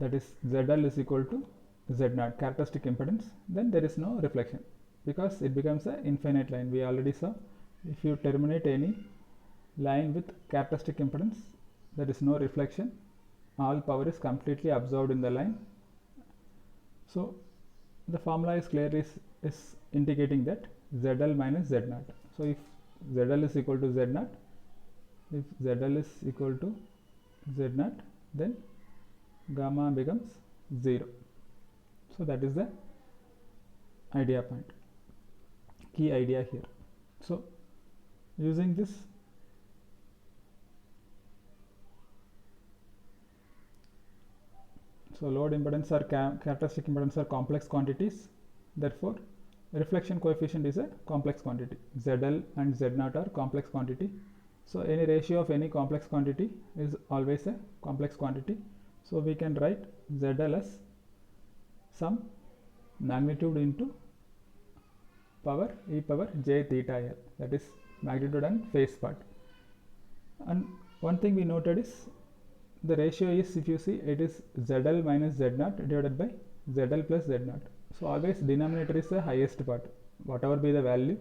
that is ZL is equal to Z0 characteristic impedance, then there is no reflection because it becomes an infinite line. We already saw if you terminate any line with characteristic impedance, there is no reflection, all power is completely absorbed in the line. So the formula is clearly is indicating that ZL minus Z0. So if ZL is equal to Z0, if ZL is equal to Z0, then gamma becomes 0. So that is the idea point, key idea here. So using this, so load impedance or characteristic impedance are complex quantities, therefore reflection coefficient is a complex quantity. ZL and Z0 are complex quantity, so any ratio of any complex quantity is always a complex quantity. So we can write ZL as some magnitude into power e power j theta l, that is magnitude and phase part. And one thing we noted is the ratio is, if you see, it is ZL minus Z0 divided by ZL plus Z0. So always denominator is the highest part, whatever be the value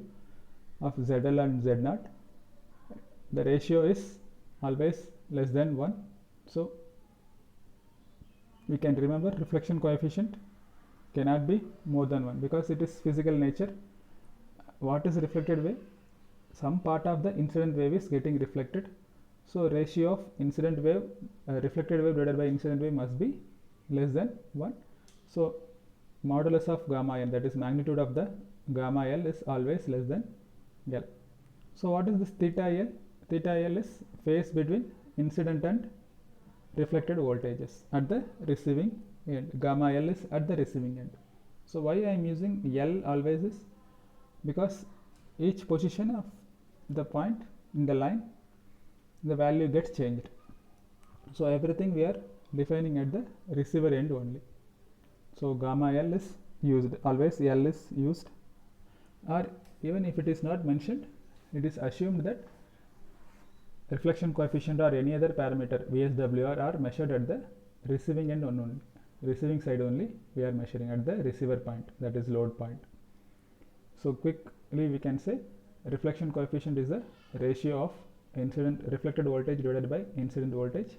of ZL and Z0, the ratio is always less than 1. So we can remember reflection coefficient cannot be more than 1 because it is physical nature. What is reflected wave? Some part of the incident wave is getting reflected. So ratio of incident wave, reflected wave divided by incident wave must be less than 1. So modulus of gamma n, that is magnitude of the gamma L, is always less than L. So what is this theta L? Theta L is phase between incident and reflected voltages at the receiving end. Gamma L is at the receiving end. So why I am using L always is because each position of the point in the line, the value gets changed. So everything we are defining at the receiver end only. So gamma L is used, always L is used, or even if it is not mentioned, it is assumed that reflection coefficient or any other parameter VSWR are measured at the receiving end only, receiving side only we are measuring at the receiver point, that is load point. So quickly we can say reflection coefficient is the ratio of incident reflected voltage divided by incident voltage.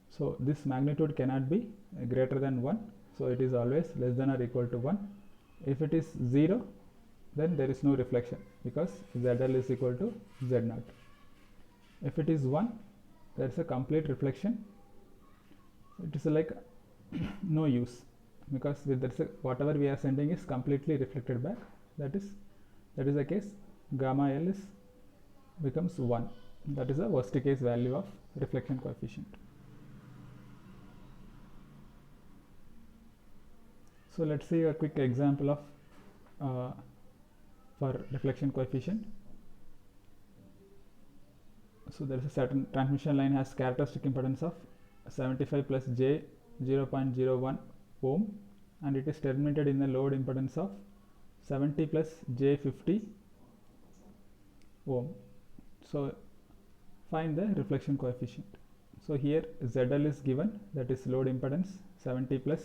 So this magnitude cannot be greater than 1, so it is always less than or equal to 1. If it is 0, then there is no reflection because ZL is equal to Z0. If it is 1, there is a complete reflection. It is like no use because with whatever we are sending is completely reflected back. That is the case. Gamma L is becomes 1. That is the worst case value of reflection coefficient. So let's see a quick example of for reflection coefficient. So there is a certain transmission line has characteristic impedance of 75 plus j 0.01 ohm, and it is terminated in the load impedance of 70 plus j 50 ohm. So find the reflection coefficient. So here ZL is given, that is load impedance 70 plus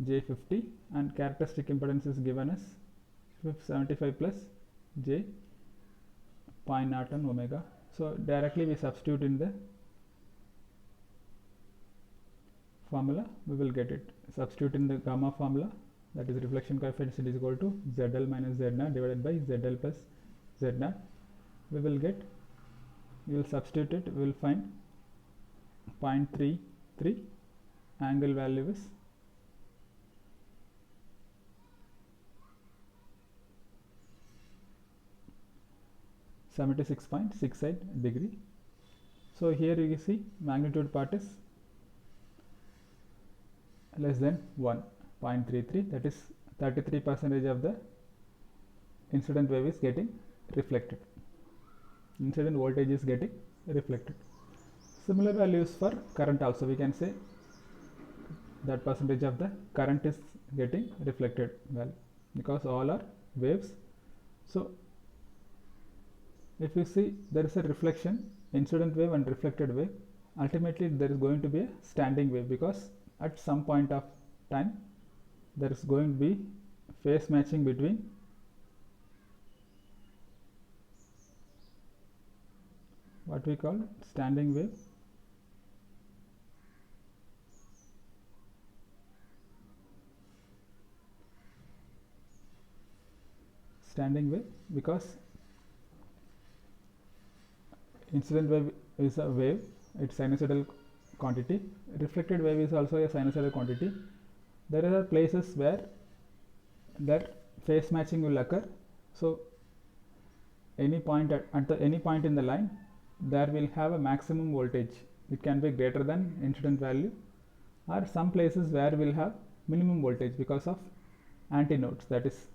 j 50, and characteristic impedance is given as 75 plus j 0.01 omega. So directly we substitute in the formula, we will get it. Substitute in the gamma formula, that is reflection coefficient is equal to ZL minus Z0 divided by ZL plus Z0. We will get, we will substitute it, we will find 0.33, angle value is 76.68 degree. So here you see magnitude part is less than 1.33, that is 33% of the incident wave is getting reflected, incident voltage is getting reflected. Similar values for current also, we can say that percentage of the current is getting reflected well because all are waves. So if you see there is a reflection, incident wave and reflected wave. ultimately there is going to be a standing wave, because at some point of time there is going to be phase matching between what we call standing wave because incident wave is a wave, it's sinusoidal quantity. Reflected wave is also a sinusoidal quantity. There are places where that phase matching will occur. So any point at any point in the line, there will have a maximum voltage. It can be greater than incident value, or some places where we'll have minimum voltage because of antinodes, that is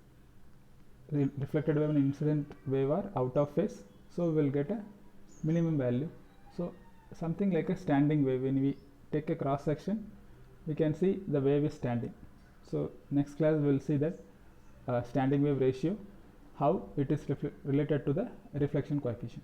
reflected wave and incident wave are out of phase, so we will get a minimum value. So something like a standing wave, when we take a cross section we can see the wave is standing. So next class we will see that standing wave ratio, how it is related to the reflection coefficient.